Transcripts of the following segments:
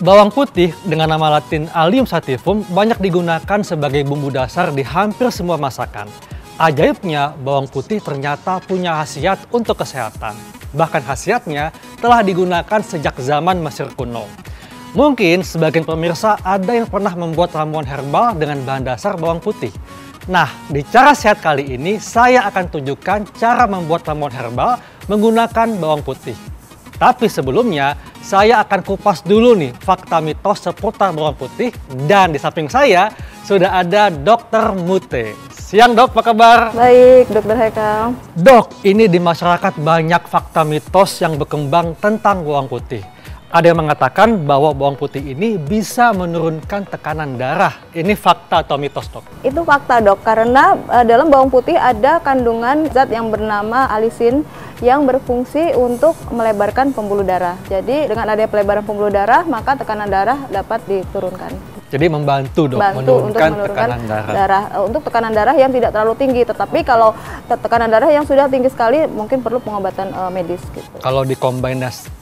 Bawang putih dengan nama latin Allium sativum banyak digunakan sebagai bumbu dasar di hampir semua masakan. Ajaibnya, bawang putih ternyata punya khasiat untuk kesehatan. Bahkan khasiatnya telah digunakan sejak zaman Mesir kuno. Mungkin sebagian pemirsa ada yang pernah membuat ramuan herbal dengan bahan dasar bawang putih. Nah, di Cara Sehat kali ini saya akan tunjukkan cara membuat ramuan herbal menggunakan bawang putih. Tapi sebelumnya, saya akan kupas dulu nih fakta mitos seputar bawang putih. Dan di samping saya sudah ada Dr. Mute. Siang dok, apa kabar? Baik, Dokter Haikal. Dok, ini di masyarakat banyak fakta mitos yang berkembang tentang bawang putih. Ada yang mengatakan bahwa bawang putih ini bisa menurunkan tekanan darah. Ini fakta atau mitos, dok? Itu fakta, dok, karena dalam bawang putih ada kandungan zat yang bernama alisin yang berfungsi untuk melebarkan pembuluh darah. Jadi dengan adanya pelebaran pembuluh darah, maka tekanan darah dapat diturunkan. Jadi membantu dok, menurunkan tekanan darah. Untuk tekanan darah yang tidak terlalu tinggi, tetapi kalau tekanan darah yang sudah tinggi sekali, mungkin perlu pengobatan medis. Gitu. Kalau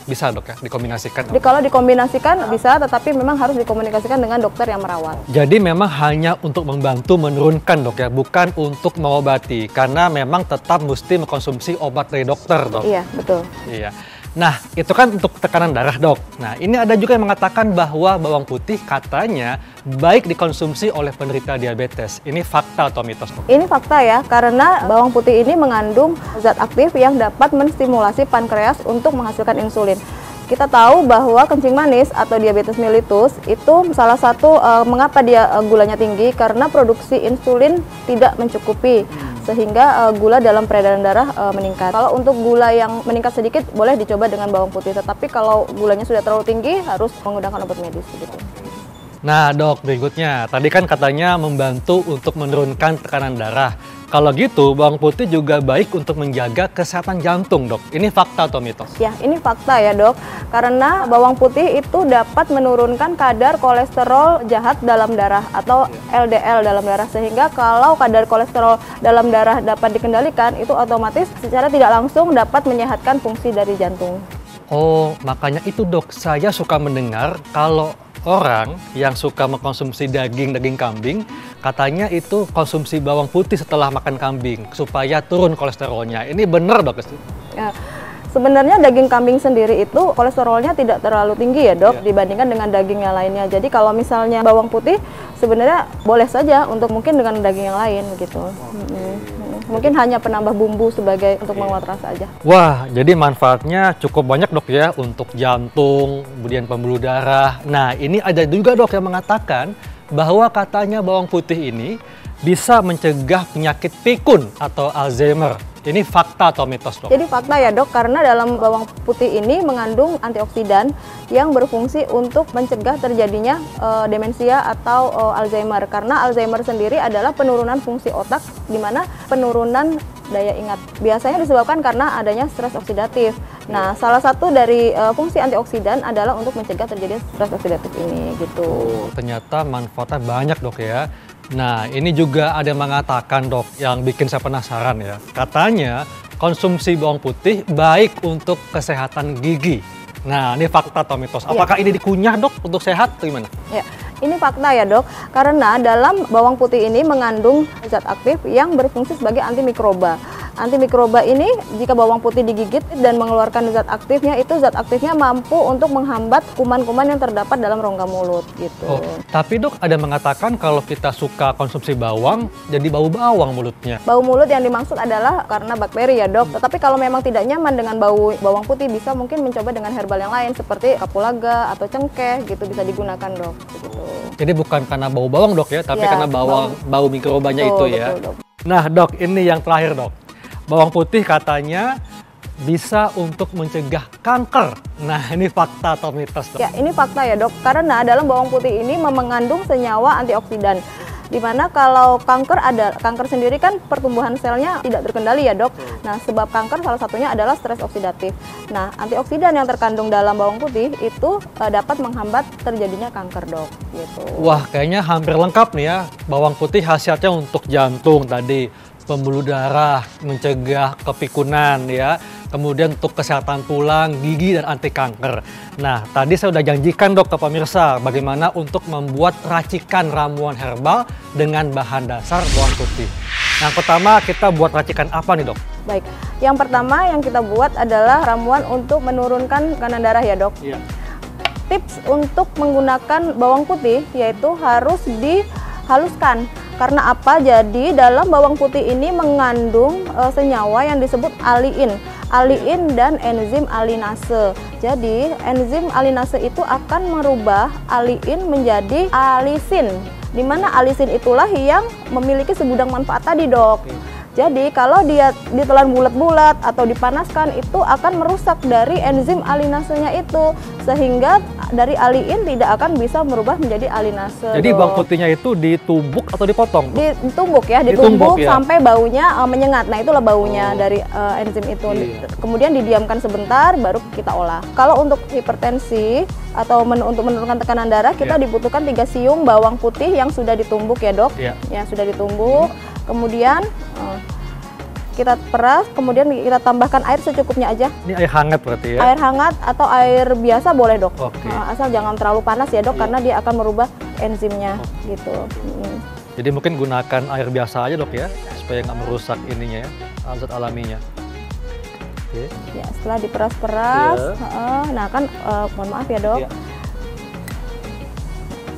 bisa dok ya, dikombinasikan? Kalau dikombinasikan bisa, tetapi memang harus dikomunikasikan dengan dokter yang merawat. Jadi memang hanya untuk membantu menurunkan dok ya, bukan untuk mengobati. Karena memang tetap mesti mengkonsumsi obat dari dokter dok. Iya, betul. Iya. Nah, itu kan untuk tekanan darah, dok. Nah, ini ada juga yang mengatakan bahwa bawang putih katanya baik dikonsumsi oleh penderita diabetes. Ini fakta atau mitos, dok? Ini fakta ya, karena bawang putih ini mengandung zat aktif yang dapat menstimulasi pankreas untuk menghasilkan insulin. Kita tahu bahwa kencing manis atau diabetes mellitus itu salah satu mengapa dia gulanya tinggi, karena produksi insulin tidak mencukupi. Sehingga gula dalam peredaran darah meningkat. Kalau untuk gula yang meningkat sedikit boleh dicoba dengan bawang putih, tetapi kalau gulanya sudah terlalu tinggi harus menggunakan obat medis gitu. Nah dok, berikutnya tadi kan katanya membantu untuk menurunkan tekanan darah. Kalau gitu bawang putih juga baik untuk menjaga kesehatan jantung, dok. Ini fakta atau mitos? Ya, ini fakta ya, dok. Karena bawang putih itu dapat menurunkan kadar kolesterol jahat dalam darah atau LDL dalam darah, sehingga kalau kadar kolesterol dalam darah dapat dikendalikan, itu otomatis secara tidak langsung dapat menyehatkan fungsi dari jantung. Oh, makanya itu dok, saya suka mendengar kalau orang yang suka mengkonsumsi daging kambing, katanya itu konsumsi bawang putih setelah makan kambing supaya turun kolesterolnya. Ini benar dok? Ya, sebenarnya daging kambing sendiri itu kolesterolnya tidak terlalu tinggi ya dok, dibandingkan dengan daging yang lainnya. Jadi kalau misalnya bawang putih sebenarnya boleh saja untuk mungkin dengan daging yang lain gitu. Mungkin hanya penambah bumbu sebagai untuk menguat rasa aja. Wah, jadi manfaatnya cukup banyak dok ya untuk jantung, kemudian pembuluh darah. Nah, ini ada juga dok yang mengatakan bahwa katanya bawang putih ini bisa mencegah penyakit pikun atau Alzheimer. Ini fakta atau mitos, dok? Jadi fakta ya dok, karena dalam bawang putih ini mengandung antioksidan yang berfungsi untuk mencegah terjadinya demensia atau Alzheimer. Karena Alzheimer sendiri adalah penurunan fungsi otak, di mana penurunan daya ingat. Biasanya disebabkan karena adanya stres oksidatif. Nah, salah satu dari fungsi antioksidan adalah untuk mencegah terjadinya stres oksidatif ini, gitu. Oh, ternyata manfaatnya banyak dok ya. Nah, ini juga ada yang mengatakan dok, yang bikin saya penasaran ya. Katanya konsumsi bawang putih baik untuk kesehatan gigi. Nah, ini fakta atau mitos? Apakah ini dikunyah dok untuk sehat atau gimana? Ya, ini fakta ya dok, karena dalam bawang putih ini mengandung zat aktif yang berfungsi sebagai antimikroba. Antimikroba ini jika bawang putih digigit dan mengeluarkan zat aktifnya, itu zat aktifnya mampu untuk menghambat kuman-kuman yang terdapat dalam rongga mulut gitu. Oh, tapi dok ada mengatakan kalau kita suka konsumsi bawang jadi bau bawang mulutnya. Bau mulut yang dimaksud adalah karena bakteri ya dok. Tetapi kalau memang tidak nyaman dengan bau bawang putih, bisa mungkin mencoba dengan herbal yang lain seperti kapulaga atau cengkeh gitu, bisa digunakan dok. Gitu. Jadi bukan karena bau bawang dok ya, tapi karena bau mikrobanya itu ya. Betul, dok. Nah dok, ini yang terakhir dok. Bawang putih katanya bisa untuk mencegah kanker. Nah, ini fakta atau mitos, dok? Ya, ini fakta ya, dok. Karena dalam bawang putih ini mengandung senyawa antioksidan. Dimana kalau kanker sendiri kan pertumbuhan selnya tidak terkendali ya, dok. Nah, sebab kanker salah satunya adalah stres oksidatif. Nah, antioksidan yang terkandung dalam bawang putih itu dapat menghambat terjadinya kanker, dok. Gitu. Wah, kayaknya hampir lengkap nih ya. Bawang putih khasiatnya untuk jantung tadi, pembuluh darah, mencegah kepikunan ya. kemudian untuk kesehatan tulang, gigi, dan anti kanker. Nah, tadi saya udah janjikan dok ke pemirsa bagaimana untuk membuat racikan ramuan herbal dengan bahan dasar bawang putih. Yang pertama kita buat racikan apa nih dok? Baik, yang pertama yang kita buat adalah ramuan untuk menurunkan tekanan darah ya dok. Iya. Tips untuk menggunakan bawang putih yaitu harus dihaluskan. Karena apa? Jadi dalam bawang putih ini mengandung senyawa yang disebut aliin. Aliin dan enzim alinase. Jadi enzim alinase itu akan merubah aliin menjadi alisin. Di mana alisin itulah yang memiliki segudang manfaat tadi dok. Jadi kalau dia ditelan bulat-bulat atau dipanaskan itu akan merusak dari enzim alinasenya itu, sehingga dari aliin tidak akan bisa merubah menjadi alinase. Jadi bawang putihnya itu ditumbuk atau dipotong? Ditumbuk ya, ditumbuk ya, sampai baunya menyengat. Nah itulah baunya dari enzim itu. Kemudian didiamkan sebentar baru kita olah. Kalau untuk hipertensi atau untuk menurunkan tekanan darah kita dibutuhkan 3 siung bawang putih yang sudah ditumbuk ya dok. Ya sudah ditumbuk. Kemudian kita peras, kemudian kita tambahkan air secukupnya aja. Ini air hangat berarti ya? Air hangat atau air biasa boleh dok. Asal jangan terlalu panas ya dok, karena dia akan merubah enzimnya gitu. Jadi mungkin gunakan air biasa aja dok ya, supaya nggak merusak ininya ya, zat alaminya. Ya, setelah diperas-peras, nah kan mohon maaf ya dok.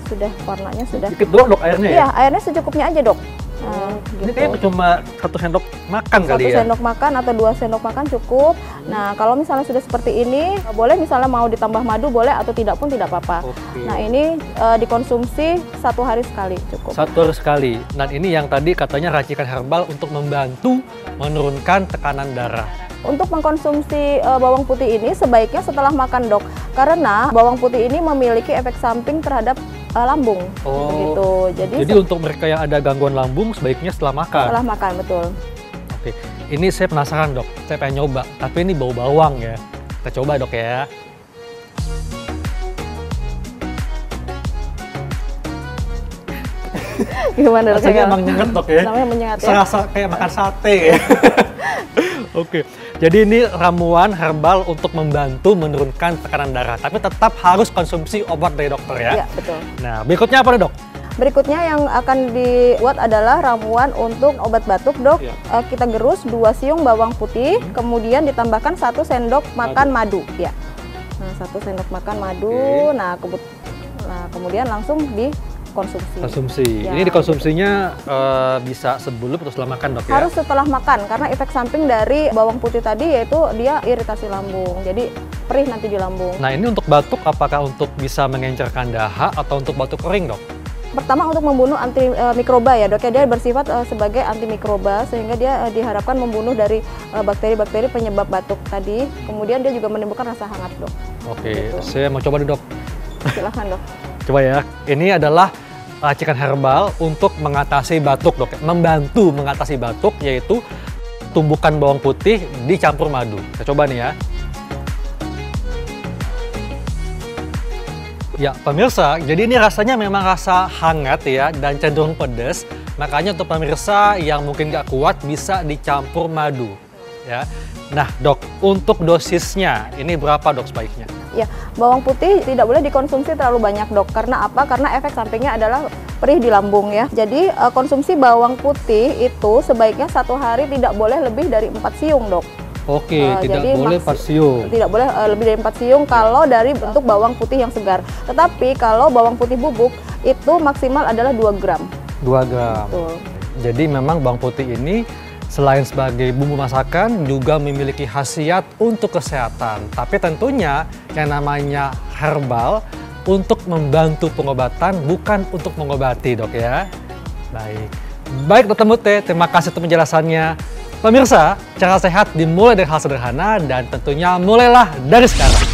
Sudah warnanya sudah. Dikit doang dok airnya ya? Iya, airnya secukupnya aja dok. Ini kayaknya cuma 1 sendok makan kali ya? 1 sendok makan atau 2 sendok makan cukup. Nah kalau misalnya sudah seperti ini, boleh misalnya mau ditambah madu boleh atau tidak pun tidak apa-apa. Nah ini dikonsumsi 1 hari sekali cukup. 1 hari sekali. Dan ini yang tadi katanya racikan herbal untuk membantu menurunkan tekanan darah. Untuk mengkonsumsi bawang putih ini sebaiknya setelah makan dok, karena bawang putih ini memiliki efek samping terhadap lambung. Begitu. Jadi untuk mereka yang ada gangguan lambung sebaiknya setelah makan? Setelah makan, betul. Oke, ini saya penasaran dok, saya pengen nyoba, tapi ini bau bawang ya. Kita coba dok ya. Gimana dok? Rasanya emang nyengat dok ya? Namanya menyengat ya? Serasa kayak makan sate ya. Oke, jadi ini ramuan herbal untuk membantu menurunkan tekanan darah, tapi tetap harus konsumsi obat dari dokter ya? Iya, betul. Nah, berikutnya apa nih dok? Berikutnya yang akan dibuat adalah ramuan untuk obat batuk dok. Kita gerus 2 siung bawang putih, kemudian ditambahkan 1 sendok makan madu. Ya. Nah, 1 sendok makan madu, nah kemudian langsung konsumsi. Ya. Ini dikonsumsinya bisa sebelum atau setelah makan dok ya? Harus setelah makan, karena efek samping dari bawang putih tadi yaitu dia iritasi lambung, jadi perih nanti di lambung. Nah ini untuk batuk apakah untuk bisa mengencerkan dahak atau untuk batuk kering dok? Pertama untuk membunuh antimikroba ya dok, dia bersifat sebagai antimikroba sehingga dia diharapkan membunuh dari bakteri-bakteri penyebab batuk tadi. Kemudian dia juga menimbulkan rasa hangat dok. Oke, saya mau coba deh dok. Silahkan dok. Coba ya, ini adalah racikan herbal untuk mengatasi batuk dok, membantu mengatasi batuk, yaitu tumbukan bawang putih dicampur madu. Kita coba nih ya. Ya pemirsa, jadi ini rasanya memang rasa hangat ya dan cenderung pedas. Makanya untuk pemirsa yang mungkin nggak kuat bisa dicampur madu ya. Nah dok, untuk dosisnya ini berapa dok sebaiknya? Ya, bawang putih tidak boleh dikonsumsi terlalu banyak dok. Karena apa? Karena efek sampingnya adalah perih di lambung ya. Jadi konsumsi bawang putih itu sebaiknya 1 hari tidak boleh lebih dari 4 siung dok. Oke, tidak boleh 4 siung. Tidak boleh lebih dari 4 siung kalau dari bentuk bawang putih yang segar. Tetapi kalau bawang putih bubuk itu maksimal adalah 2 gram. 2 gram. Betul. Jadi memang bawang putih ini selain sebagai bumbu masakan juga memiliki khasiat untuk kesehatan. Tapi tentunya yang namanya herbal untuk membantu pengobatan bukan untuk mengobati dok ya. Baik Dr. Mute, terima kasih untuk penjelasannya. Pemirsa, cara sehat dimulai dari hal sederhana dan tentunya mulailah dari sekarang.